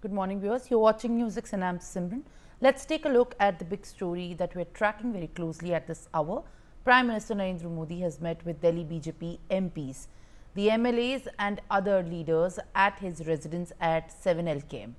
Good morning, viewers. You're watching Newsx and I'm Simran. Let's take a look at the big story that we're tracking very closely at this hour. Prime Minister Narendra Modi has met with Delhi BJP MPs, the MLAs and other leaders at his residence at 7 LKM.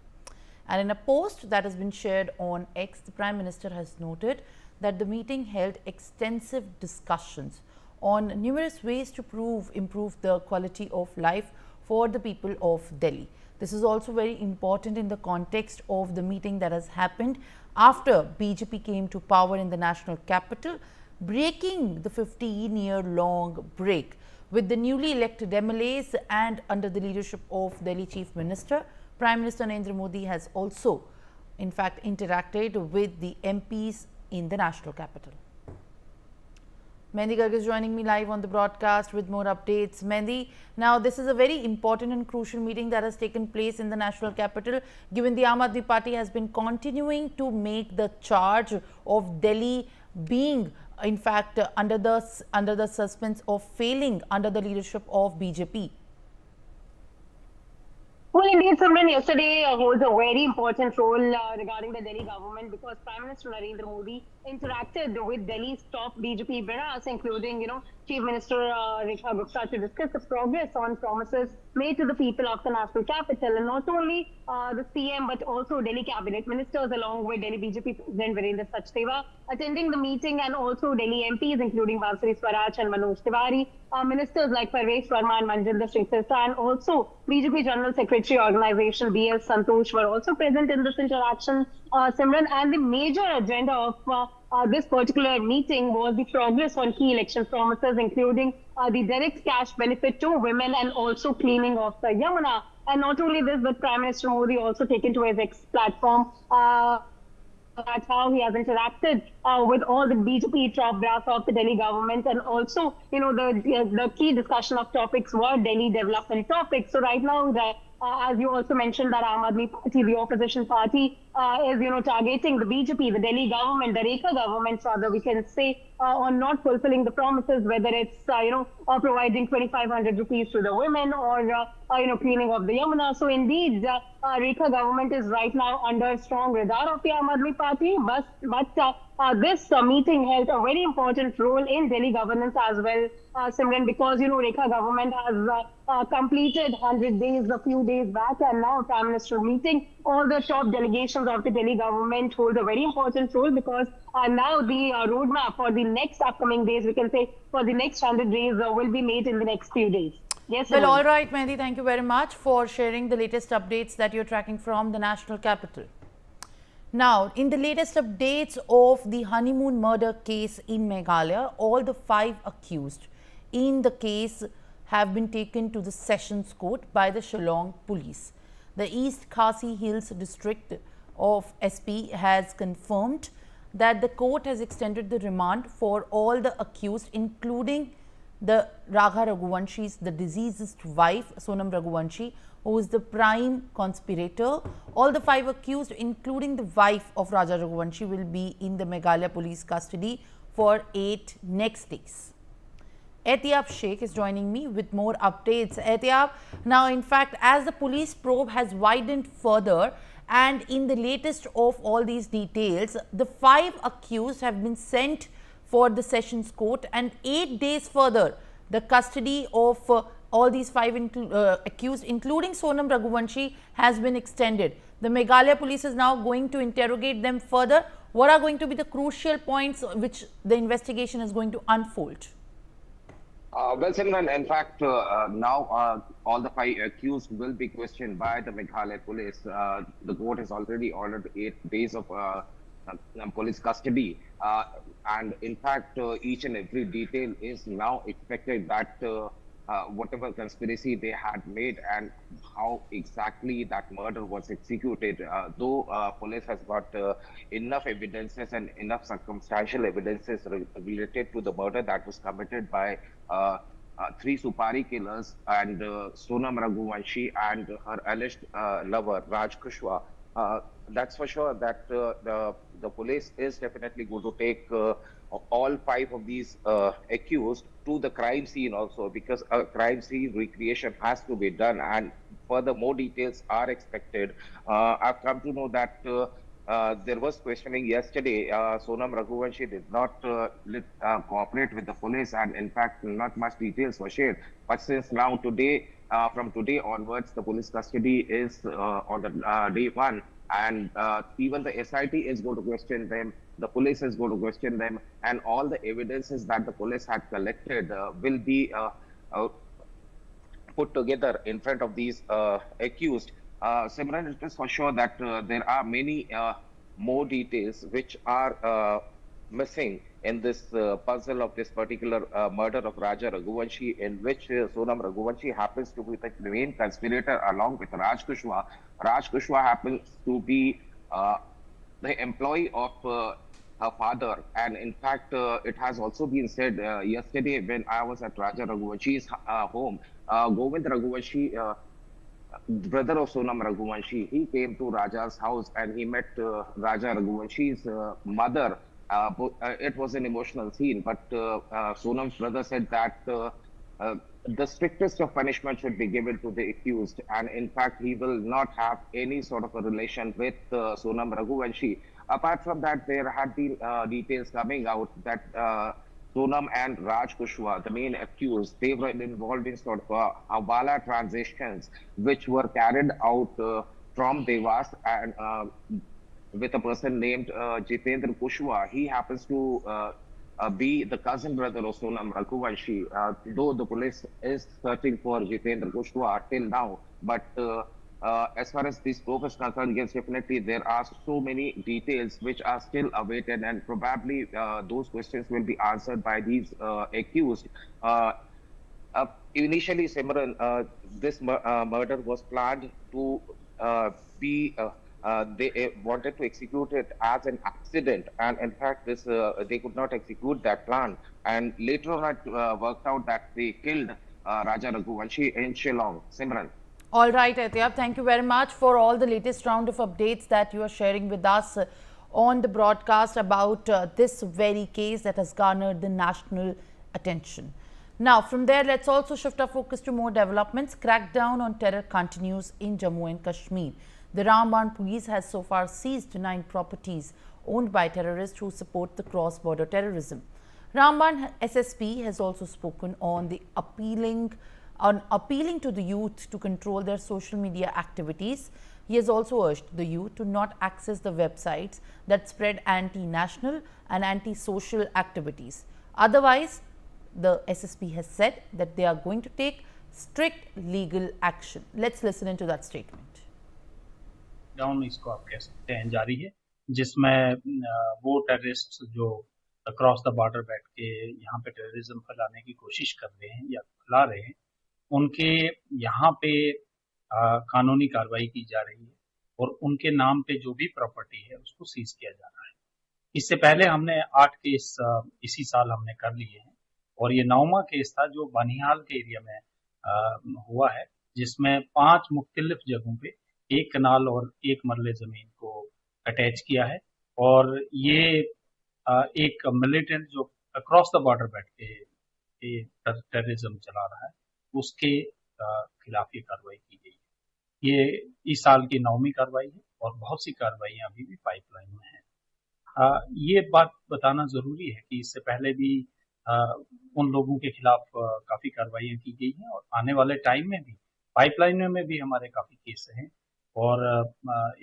And in a post that has been shared on X, the Prime Minister has noted that the meeting held extensive discussions on numerous ways to improve the quality of life for the people of Delhi. This is also very important in the context of the meeting that has happened after BJP came to power in the national capital, breaking the 15-year-long break with the newly elected MLAs and under the leadership of Delhi Chief Minister. Prime Minister Narendra Modi has also, in fact, interacted with the MPs in the national capital. Mendi Garg is joining me live on the broadcast with more updates. Mendi, now this is a very important and crucial meeting that has taken place in the national capital, given the Aam Aadmi Party has been continuing to make the charge of Delhi being, in fact, under the suspense of failing under the leadership of BJP. Well, indeed, Simran, yesterday holds a very important role regarding the Delhi government because Prime Minister Narendra Modi interacted with Delhi's top BJP brass, including, Chief Minister Rekha Gupta, to discuss the progress on promises made to the people of the national capital. And not only the CM, but also Delhi cabinet ministers, along with Delhi BJP President Virendra Sachdeva, attending the meeting, and also Delhi MPs, including Bansuri Swaraj and Manoj Tiwari, ministers like Parvez Verma and Manjinder Singh Sirsa, and also BJP General Secretary Organization B.L. Santosh were also present in this interaction, Simran. And the major agenda of this particular meeting was the progress on key election promises, including the direct cash benefit to women and also cleaning of the Yamuna. And not only this, but Prime Minister Modi also taken to his X platform. That's how he has interacted with all the BJP top brass of the Delhi government, and also, the key discussion of topics were Delhi development topics. So right now, as you also mentioned, that Aam Aadmi Party, the opposition party, is targeting the BJP, the Delhi government, the Rekha government, rather we can say, on not fulfilling the promises, whether it's providing 2,500 rupees to the women or cleaning of the Yamuna. So indeed, Rekha government is right now under strong radar of the Aam Aadmi Party, but this meeting held a very important role in Delhi governance as well, Simran, because Rekha government has completed 100 days a few days back, and now Prime Minister meeting all the top delegations of the Delhi government hold a very important role, because now the roadmap for the next upcoming days, we can say for the next 100 days, will be made in the next few days. Yes. Well, all right, Mendi, thank you very much for sharing the latest updates that you're tracking from the national capital. Now, in the latest updates of the Honeymoon murder case in Meghalaya, all the 5 accused in the case have been taken to the Sessions Court by the Shillong Police. The East Khasi Hills District of SP has confirmed that the court has extended the remand for all the accused, including the Ragha Raghuvanshi's, the deceased wife, Sonam Raghuvanshi, who is the prime conspirator. All the 5 accused, including the wife of Raja Raghuvanshi, will be in the Meghalaya police custody for 8 next days. Ehtiyab Sheikh is joining me with more updates. Ehtiyab, now in fact, as the police probe has widened further, and in the latest of all these details, the 5 accused have been sent for the Sessions Court, and 8 days further, the custody of all these 5 accused, including Sonam Raghuvanshi, has been extended. The Meghalaya police is now going to interrogate them further. What are going to be the crucial points which the investigation is going to unfold? Well, Simran, in fact, now all the 5 accused will be questioned by the Meghalaya police. The court has already ordered 8 days of police custody. And in fact, each and every detail is now expected that whatever conspiracy they had made and how exactly that murder was executed, though police has got enough evidences and enough circumstantial evidences related to the murder that was committed by 3 Supari killers and Sonam Raghuvanshi and her alleged lover Raj Kushwaha. That's for sure that the police is definitely going to take all 5 of these accused to the crime scene also, because a crime scene recreation has to be done, and further more details are expected. I've come to know that there was questioning yesterday. Sonam Raghuvanshi did not cooperate with the police, and in fact, not much details were shared. But since now today, from today onwards, the police custody is on the day one, and even the SIT is going to question them. The police is going to question them, and all the evidences that the police had collected will be put together in front of these accused. Simran, it is for sure that there are many more details which are missing in this puzzle of this particular murder of Raja Raghuvanshi, in which Sonam Raghuvanshi happens to be the main conspirator along with Raj Kushwaha. Raj Kushwaha happens to be the employee of her father, and in fact, it has also been said yesterday when I was at Raja Raghuvanshi's home. Govind Raghuvanshi, brother of Sonam Raghuvanshi, he came to Raja's house and he met Raja Raghuvanshi's mother. It was an emotional scene, but Sonam's brother said that the strictest of punishment should be given to the accused, and in fact, he will not have any sort of a relation with Sonam Raghuvanshi. Apart from that, there had been details coming out that Sonam and Raj Kushwaha, the main accused, they were involved in sort of hawala transactions which were carried out from Devas and with a person named Jitendra Kushwaha. He happens to be the cousin brother of Sonam Raghuvanshi, though the police is searching for Jitendra Kushwaha till now. But as far as this probe is concerned, yes, definitely there are so many details which are still awaited, and probably those questions will be answered by these accused. Initially, Simran, this murder was planned to be. They wanted to execute it as an accident, and in fact, this they could not execute that plan. And later on, it worked out that they killed Raja Raghuvanshi in Shillong. Simran. All right, Atyab, thank you very much for all the latest round of updates that you are sharing with us on the broadcast about this very case that has garnered the national attention. Now, from there, let's also shift our focus to more developments. Crackdown on terror continues in Jammu and Kashmir. The Ramban police has so far seized 9 properties owned by terrorists who support the cross-border terrorism. Ramban SSP has also spoken on the appealing to the youth to control their social media activities. He has also urged the youth to not access the websites that spread anti-national and anti-social activities. Otherwise, the SSP has said that they are going to take strict legal action. Let's listen into that statement. Down इसको आप कह सकते हैं जारी है, जिसमें वो terrorist जो अक्रॉस द बॉर्डर बैठ के यहाँ पे टेररिज्म फैलाने की कोशिश कर रहे हैं या फैला रहे हैं, उनके यहाँ पे कानूनी कार्रवाई की जा रही है और उनके नाम पे जो भी प्रॉपर्टी है उसको सीज किया जा रहा है। इससे पहले हमने 8 केस इसी साल हमने कर लिए हैं और ये 9वां केस था जो बनिहाल के एरिया में हुआ है, जिसमें 5 मुख्तलिफ जगहों पे 1 कनाल और 1 मरले जमीन को अटैच किया है और ये एक मिलिटेंट जो अक्रॉस द बॉर्डर बैठ के टेररिज्म चला रहा है उसके खिलाफ ये कार्रवाई की गई है। ये इस साल की 9वीं कार्रवाई है और बहुत सी कार्रवाइयां अभी भी पाइपलाइन में हैं। ये बात बताना जरूरी है कि इससे पहले भी उन लोगों के खिलाफ काफी कार्रवाइयां की गई हैं और आने वाले टाइम में भी पाइपलाइन में भी हमारे काफी केस हैं और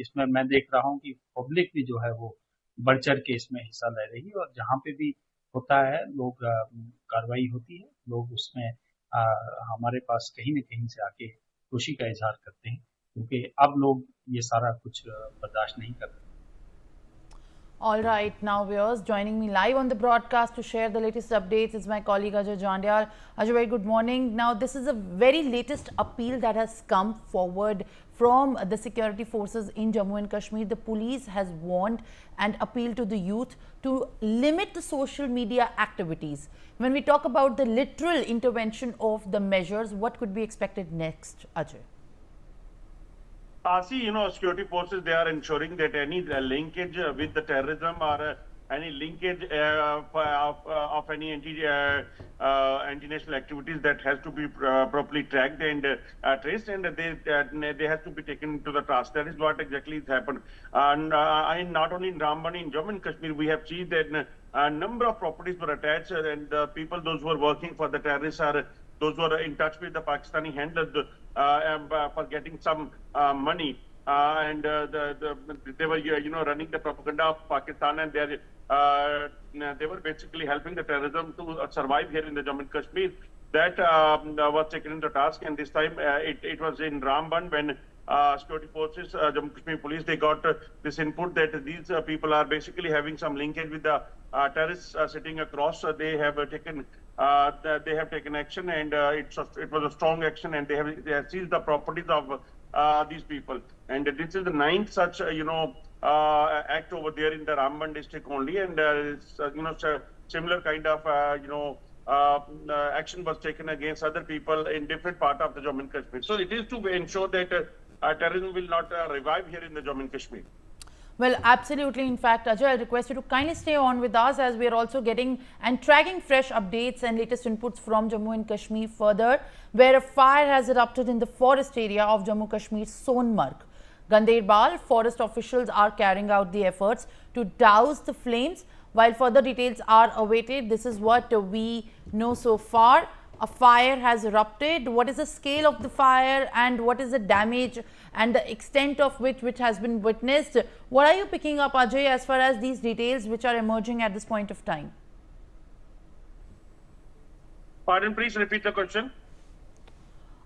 इसमें मैं देख रहा हूं कि पब्लिक भी जो है वो बढ़ चढ़ के इसमें हिस्सा ले रही है और जहां पे भी होता है लोग कार्रवाई होती है, लोग उसमें हमारे पास कहीं न कहीं से आके खुशी का इजहार करते हैं क्योंकि अब लोग ये सारा कुछ बर्दाश्त नहीं करते। All right, now viewers, joining me live on the broadcast to share the latest updates is my colleague Ajay Jandyal. Ajay, very good morning. Now, this is a very latest appeal that has come forward from the security forces in Jammu and Kashmir. The police has warned and appealed to the youth to limit the social media activities. When we talk about the literal intervention of the measures, what could be expected next, Ajay? See, security forces, they are ensuring that any linkage with the terrorism or any linkage of any anti-national activities that has to be properly tracked and traced, and they have to be taken to the task. That is what exactly has happened. And not only in Ramban, in Jammu and Kashmir, we have seen that a number of properties were attached, and people, those who were working for the terrorists, are those who are in touch with the Pakistani handlers for getting some money. And they were, running the propaganda of Pakistan, and they were basically helping the terrorism to survive here in the Jammu and Kashmir. That was taken into task, and this time it was in Ramban when security forces, Jammu and Kashmir police, they got this input that these people are basically having some linkage with the terrorists sitting across. They have taken action, and it was a strong action, and they have seized the properties of these people. And this is the 9th such act over there in the Ramban district only, and similar kind of action was taken against other people in different part of the Jammu and Kashmir. So it is to ensure that terrorism will not revive here in the Jammu and Kashmir. Well, absolutely. In fact, Ajay, I'll request you to kindly stay on with us as we are also getting and tracking fresh updates and latest inputs from Jammu and Kashmir further, where a fire has erupted in the forest area of Jammu Kashmir's Sonmarg. Ganderbal forest officials are carrying out the efforts to douse the flames, while further details are awaited. This is what we know so far. A fire has erupted. What is the scale of the fire, and what is the damage and the extent of which has been witnessed? What are you picking up, Ajay, as far as these details which are emerging at this point of time? Pardon, please repeat the question.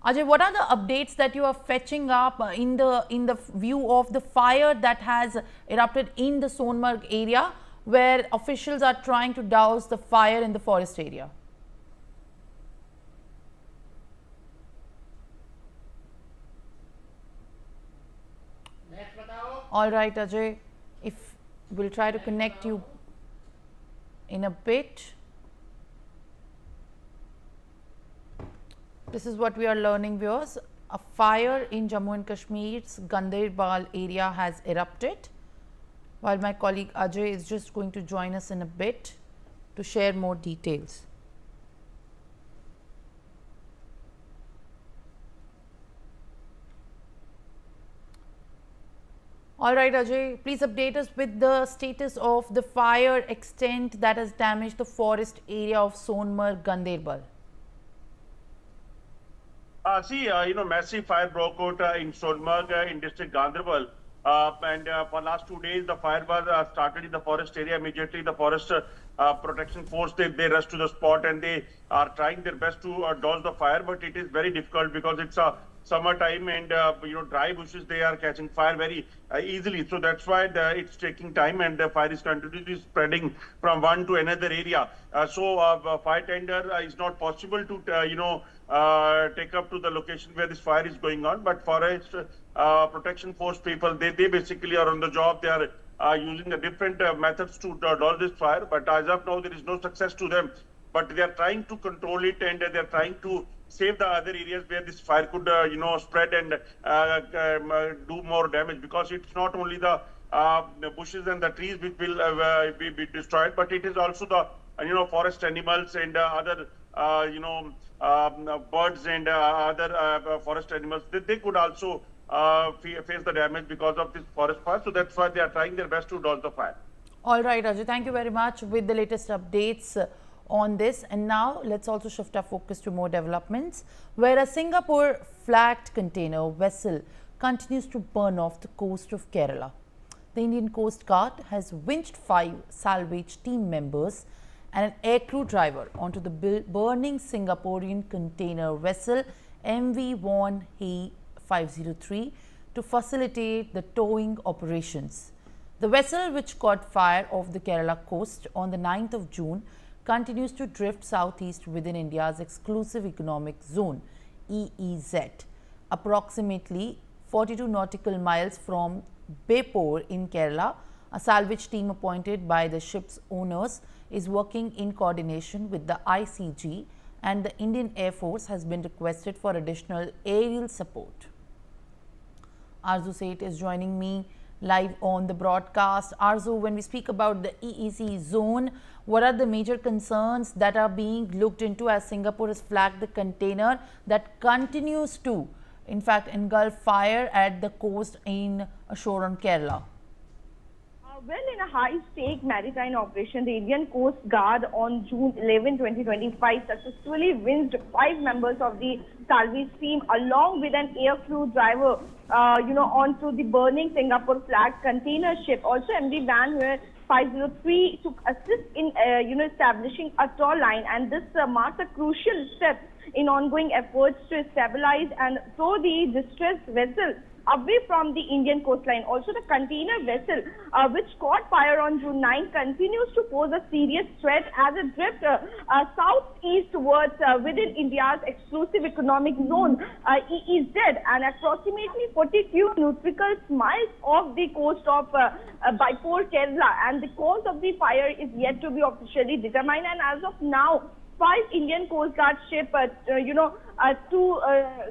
Ajay, what are the updates that you are fetching up in the view of the fire that has erupted in the Sonmarg area, where officials are trying to douse the fire in the forest area? All right, Ajay, if we'll try to connect you in a bit. This is what we are learning, viewers. A fire in Jammu and Kashmir's Ganderbal area has erupted, while my colleague Ajay is just going to join us in a bit to share more details. All right, Ajay, please update us with the status of the fire extent that has damaged the forest area of Sonmarg, Ganderbal. Massive fire broke out in Sonmarg in district Ganderbal. And for last 2 days, the fire was started in the forest area. Immediately, the forest protection force, they rushed to the spot, and they are trying their best to douse the fire. But it is very difficult because it's a summertime, and dry bushes, they are catching fire very easily. So that's why it's taking time, and the fire is continuously spreading from one to another area. So fire tender is not possible to take up to the location where this fire is going on. But forest protection force people, they basically are on the job. They are using the different methods to douse this fire. But as of now, there is no success to them. But they are trying to control it, and they are trying to save the other areas where this fire could, spread and do more damage. Because it's not only the bushes and the trees which will be destroyed, but it is also the forest animals and other birds and other forest animals. They could also face the damage because of this forest fire. So that's why they are trying their best to douse the fire. All right, Ajay, thank you very much with the latest updates on this. And now let's also shift our focus to more developments, where a Singapore flagged container vessel continues to burn off the coast of Kerala. The Indian Coast Guard has winched 5 salvage team members and an aircrew driver onto the burning Singaporean container vessel MV Von He 503 to facilitate the towing operations. The vessel, which caught fire off the Kerala coast on the 9th of June, continues to drift southeast within India's exclusive economic zone EEZ, approximately 42 nautical miles from Bepur in Kerala. A salvage team appointed by the ship's owners is working in coordination with the ICG, and the Indian Air Force has been requested for additional aerial support. Arzu Seth is joining me live on the broadcast. Arzu, when we speak about the EEZ zone, what are the major concerns that are being looked into as Singapore has flagged the container that continues to, in fact, engulf fire at the coast in ashore on Kerala? Well, in a high-stake maritime operation, the Indian Coast Guard on June 11, 2025 successfully winched 5 members of the salvage team along with an air crew driver, onto the burning Singapore flag container ship. Also, MD Van 503 to assist in, establishing a tow line, and this marks a crucial step in ongoing efforts to stabilize and tow the distressed vessel away from the Indian coastline. Also, the container vessel, which caught fire on June 9, continues to pose a serious threat as it drifts southeastwards within India's exclusive economic zone, EEZ, and approximately 42 nautical miles off the coast of Downpour, Kerala. And the cause of the fire is yet to be officially determined. And as of now, 5 Indian Coast Guard ships, 2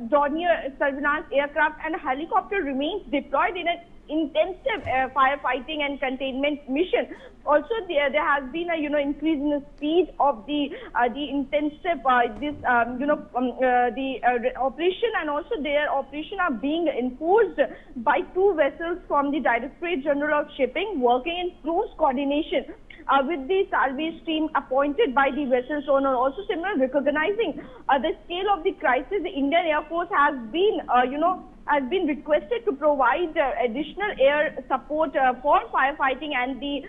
Dornier surveillance aircraft and a helicopter remains deployed in an intensive firefighting and containment mission. Also, there has been a increase in the speed of the intensive operation, and also their operation are being enforced by 2 vessels from the Directorate General of Shipping, working in close coordination with the salvage team appointed by the vessel's owner. Also, similar recognizing the scale of the crisis, the Indian Air Force has been requested to provide additional air support for firefighting and the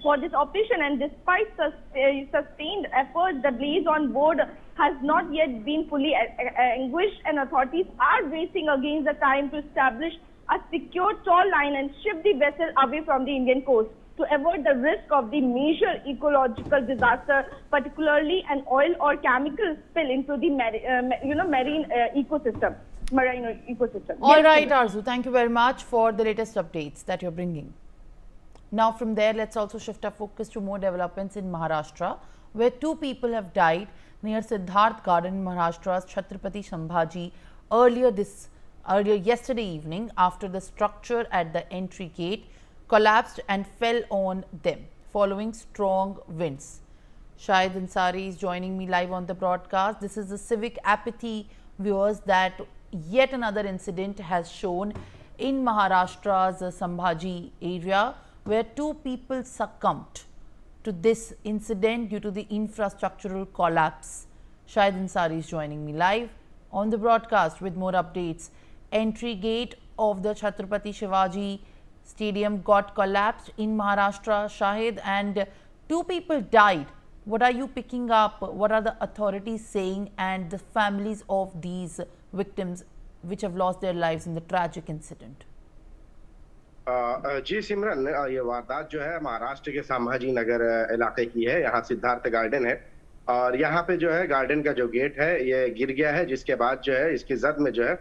for this operation. And despite sustained efforts, the blaze on board has not yet been fully extinguished, and authorities are racing against the time to establish a secure tow line and ship the vessel away from the Indian coast to avoid the risk of the major ecological disaster, particularly an oil or chemical spill into the marine ecosystem. All right, Arzu, thank you very much for the latest updates that you're bringing. Now from there, let's also shift our focus to more developments in Maharashtra, where 2 people have died near Siddharth Garden in Maharashtra's Chhatrapati Shivaji earlier yesterday evening after the structure at the entry gate collapsed and fell on them following strong winds. Shahid Ansari is joining me live on the broadcast. This is the civic apathy, viewers, that yet another incident has shown in Maharashtra's Sambhaji area, where 2 people succumbed to this incident due to the infrastructural collapse. Shahid Ansari is joining me live on the broadcast with more updates. Entry gate of the Chhatrapati Shivaji Stadium got collapsed in Maharashtra, Shahid, and 2 people died. What are you picking up? What are the authorities saying, and the families of these victims which have lost their lives in the tragic incident? जी सिमरन, ये वारदात जो है महाराष्ट्र के संभाजी नगर इलाके की है। यहाँ Siddharth garden है और यहाँ पे जो है गार्डन का जो गेट है ये गिर गया है, जिसके बाद जो है इसकी जद में जो है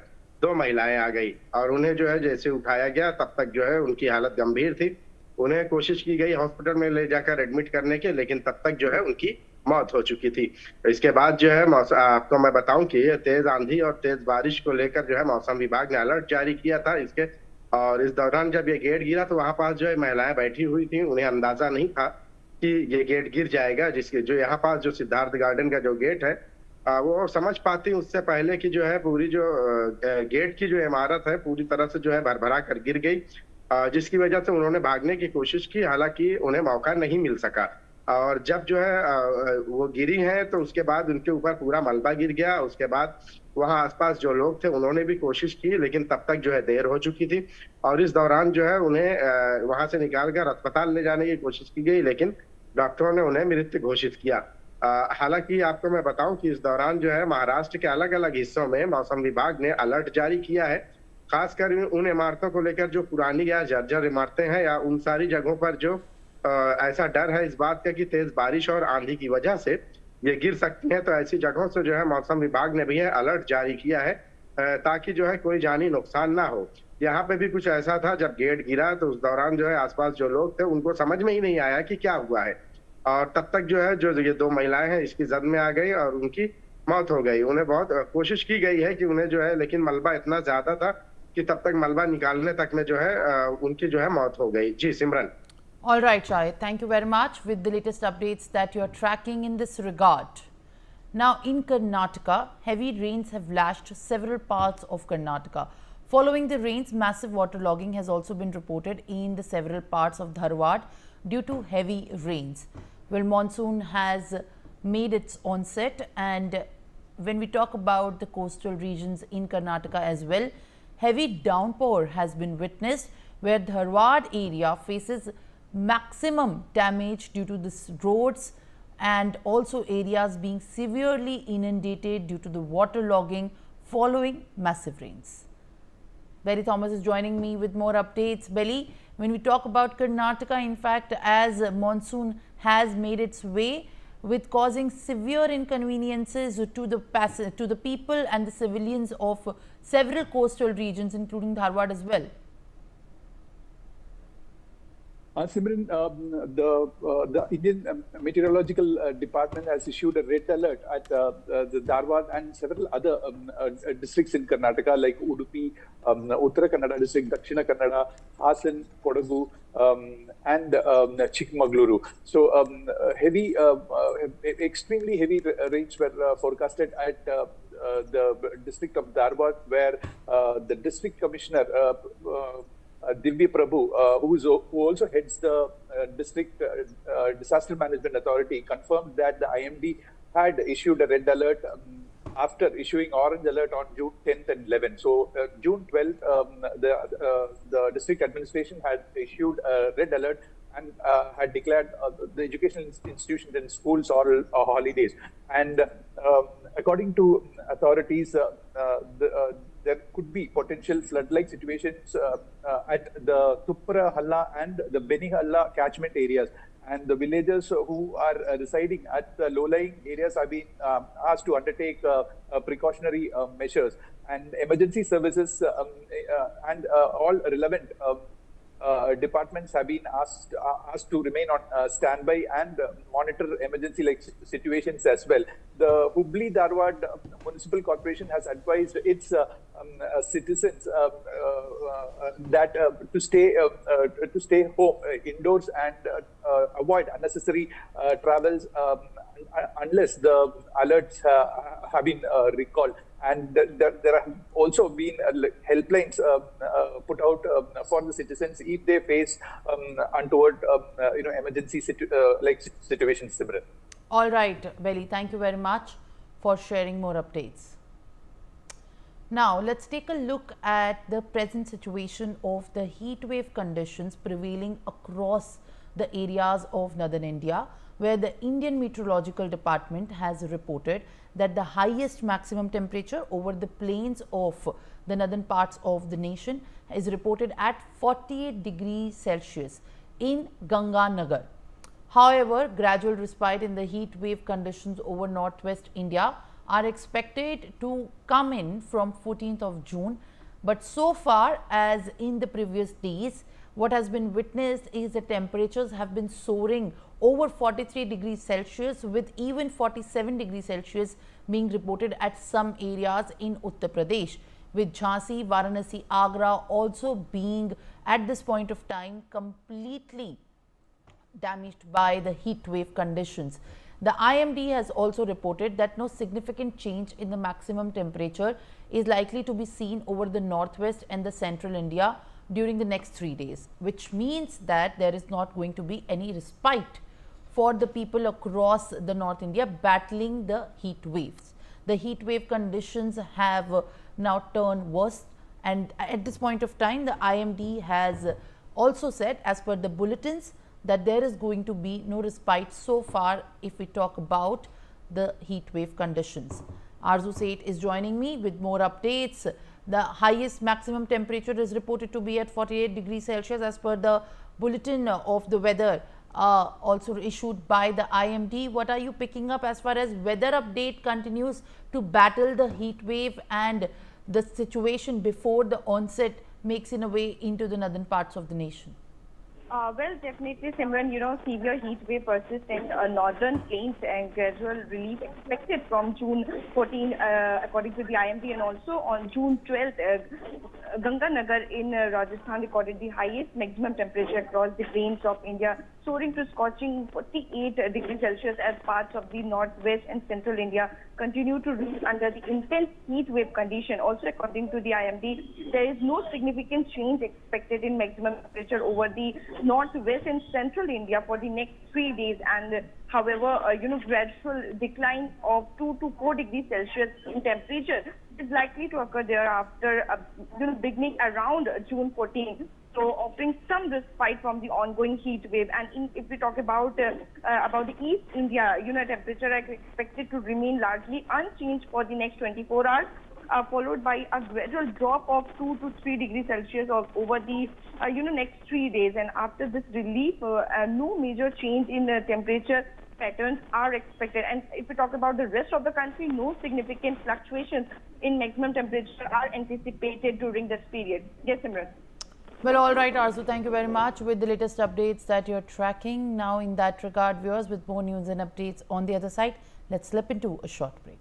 2 महिलाएं आ गई और उन्हें जो है जैसे उठाया गया तब तक जो है उनकी हालत गंभीर थी। उन्हें कोशिश की गई हॉस्पिटल में ले जाकर एडमिट करने के, लेकिन तब तक जो है उनकी मौत हो चुकी थी। इसके बाद जो है आपको मैं बताऊं कि तेज आंधी और तेज बारिश को लेकर जो है मौसम विभाग ने अलर्ट जारी किया था इसके, और इस दौरान जब ये गेट गिरा तो वहां पास जो है महिलाएं बैठी हुई थी। उन्हें अंदाजा नहीं था कि ये गेट गिर जाएगा, जिसके जो यहाँ पास जो सिद्धार्थ गार्डन का जो गेट है वो समझ पाती उससे पहले कि जो है पूरी जो गेट की जो इमारत है पूरी तरह से जो है भरभरा कर गिर गई, जिसकी वजह से उन्होंने भागने की कोशिश की, हालांकि उन्हें मौका नहीं मिल सका। और जब जो है वो गिरी हैं तो उसके बाद उनके ऊपर पूरा मलबा गिर गया। उसके बाद वहां आसपास जो लोग थे उन्होंने भी कोशिश की, लेकिन तब तक जो है देर हो चुकी थी और इस दौरान जो है उन्हें वहां से निकाल कर अस्पताल ले जाने की कोशिश की गई, लेकिन डॉक्टरों ने उन्हें मृत घोषित किया। हालांकि आपको मैं बताऊं कि इस दौरान जो है महाराष्ट्र के अलग अलग हिस्सों में मौसम विभाग ने अलर्ट जारी किया है, खासकर उन इमारतों को लेकर जो पुरानी या जर्जर इमारतें हैं या उन सारी जगहों पर जो ऐसा डर है इस बात का कि तेज बारिश और आंधी की वजह से ये गिर सकती हैं, तो ऐसी जगहों से जो है मौसम विभाग ने भी अलर्ट जारी किया है ताकि जो है कोई जानी नुकसान ना हो। यहाँ पे भी कुछ ऐसा था, जब गेट गिरा तो उस दौरान जो है आसपास जो लोग थे उनको समझ में ही नहीं आया कि क्या हुआ है, और तब तक जो है जो ये 2 महिलाएं हैं इसकी जद में आ गई और उनकी मौत हो गई। उन्हें बहुत कोशिश की गई है कि उन्हें जो है, लेकिन मलबा इतना ज्यादा था कि तब तक मलबा निकालने तक में जो है उनकी जो है मौत हो गई। जी सिमरन। All right, Shahid, thank you very much with the latest updates that you are tracking in this regard. Now, in Karnataka, heavy rains have lashed several parts of Karnataka. Following the rains, massive waterlogging has also been reported in the several parts of Dharwad due to heavy rains. Well, monsoon has made its onset, and when we talk about the coastal regions in Karnataka as well, heavy downpour has been witnessed, where Dharwad area faces maximum damage due to the roads and also areas being severely inundated due to the waterlogging following massive rains. Belly Thomas is joining me with more updates. Belly, when we talk about Karnataka, in fact, as monsoon has made its way with causing severe inconveniences to the people and the civilians of several coastal regions, including Dharwad as well. Simran, the Indian Meteorological Department has issued a red alert at the Dharwad and several other districts in Karnataka like Udupi, Uttara Kannada district, Dakshina Kannada, Hasan, Kodagu, and Chikmagaluru. So extremely heavy rains were forecasted at the district of Dharwad, where the district commissioner Divya Prabhu, who also heads the district disaster management authority, confirmed that the IMD had issued a red alert after issuing orange alert on June 10th and 11th. So June 12th, the district administration had issued a red alert and had declared the educational institutions and schools all holidays. And according to authorities, there could be potential flood-like situations at the Tuppura Halla and the Beni Halla catchment areas. And the villagers who are residing at the low-lying areas have been asked to undertake precautionary measures. And emergency services and all relevant departments have been asked to remain on standby and monitor emergency-like situations as well. The Hubli Dharwad Municipal Corporation has advised its citizens that to stay home indoors and avoid unnecessary travels unless the alerts have been recalled. And there have also been helplines put out for the citizens if they face untoward emergency situations. Similar. All right, Belly, thank you very much for sharing more updates. Now, let's take a look at the present situation of the heat wave conditions prevailing across the areas of northern India, where the Indian Meteorological Department has reported that the highest maximum temperature over the plains of the northern parts of the nation is reported at 48 degrees Celsius in Ganganagar. However, gradual respite in the heat wave conditions over northwest India are expected to come in from 14th of June. But so far as in the previous days, what has been witnessed is the temperatures have been soaring over 43 degrees Celsius, with even 47 degrees Celsius being reported at some areas in Uttar Pradesh, with Jhansi, Varanasi, Agra also being at this point of time completely damaged by the heat wave conditions. The IMD has also reported that no significant change in the maximum temperature is likely to be seen over the northwest and the central India during the next 3 days, which means that there is not going to be any respite for the people across the North India battling the heat waves. The heat wave conditions have now turned worse, and at this point of time, the IMD has also said, as per the bulletins, that there is going to be no respite so far if we talk about the heat wave conditions. Arzu Seth is joining me with more updates. The highest maximum temperature is reported to be at 48 degrees Celsius as per the bulletin of the weather also issued by the IMD. What are you picking up as far as weather update continues to battle the heat wave and the situation before the onset makes in a way into the northern parts of the nation? Well, definitely, Simran, severe heat wave persists in northern plains and gradual relief expected from June 14, according to the IMD, and also on June 12th, Ganganagar in Rajasthan recorded the highest maximum temperature across the plains of India, soaring to scorching 48 degrees Celsius as parts of the northwest and central India continue to reach under the intense heat wave condition. Also, according to the IMD, there is no significant change expected in maximum temperature over the northwest and central India for the next 3 days, and however, gradual decline of 2 to 4 degrees Celsius in temperature is likely to occur thereafter, beginning around June 14. So, offering some respite from the ongoing heat wave. And if we talk about the East India, temperature are expected to remain largely unchanged for the next 24 hours. Followed by a gradual drop of 2 to 3 degrees Celsius over the next 3 days. And after this relief, no major change in temperature patterns are expected. And if we talk about the rest of the country, no significant fluctuations in maximum temperature are anticipated during this period. Yes, Imran. Well, all right, Arzu, thank you very much with the latest updates that you're tracking. Now, in that regard, viewers, with more news and updates on the other side, let's slip into a short break.